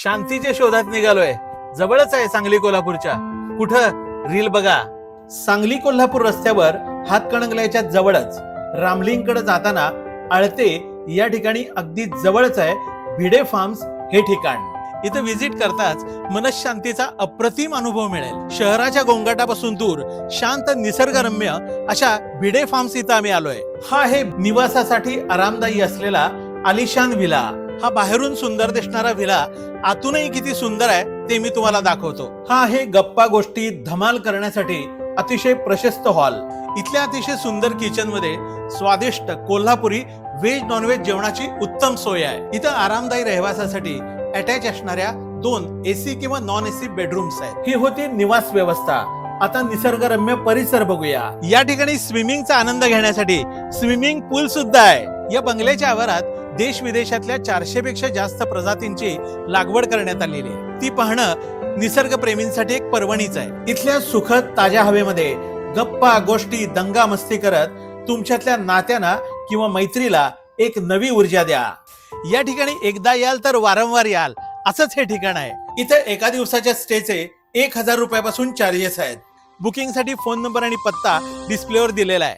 शांतीच्या शोधात निघालोय. जवळच आहे सांगली कोल्हापूरच्या. कुठं? रील बघा. सांगली कोल्हापूर रस्त्यावर हातकणंगल्याच्या जवळच रामलिंगकडे जाताना आळते या ठिकाणी अगदी जवळच आहे भिडे फार्म्स हे ठिकाण. इथं व्हिजिट करताच मनशांतीचा अप्रतिम अनुभव मिळेल. शहराच्या गोंगाटापासून दूर शांत निसर्गरम्य अशा भिडे फार्म्स इथं आम्ही आलोय. हा आहे निवासासाठी आरामदायी असलेला आलिशान व्हिला. हा बाहेरून सुंदर दिसणारा व्हिला आतूनही किती सुंदर आहे ते मी तुम्हाला दाखवतो. हा आहे गप्पा गोष्टी धमाल करण्यासाठी अतिशय प्रशस्त हॉल. इथल्या अतिशय सुंदर किचन मध्ये स्वादिष्ट कोल्हापुरी व्हेज नॉनव्हेज जेवणाची उत्तम सोय आहे. इथं आरामदायी रहवासासाठी अटॅच असणाऱ्या 2 एसी किंवा नॉन एसी बेडरूम्स आहेत. ही होती निवास व्यवस्था. आता निसर्गरम्य परिसर बघूया. या ठिकाणी स्विमिंगचा आनंद घेण्यासाठी स्विमिंग पूल सुद्धा आहे. या बंगल्याच्या आवारात देश विदेशातल्या 400 पेक्षा जास्त प्रजातींची लागवड करण्यात आलेली आहे. ती पाहणं निसर्ग प्रेमींसाठी एक पर्वणीच आहे. इथल्या सुखद ताज्या हवेमध्ये गप्पा गोष्टी दंगा मस्ती करत तुमच्यातल्या नात्यांना किंवा मैत्रीला एक नवी ऊर्जा द्या. या ठिकाणी एकदा याल तर वारंवार याल असंच हे ठिकाण आहे. इथे एका दिवसाच्या स्टेचे 1000 रुपयापासून चार्जेस आहेत. बुकिंगसाठी फोन नंबर आणि पत्ता डिस्प्लेवर दिलेला आहे.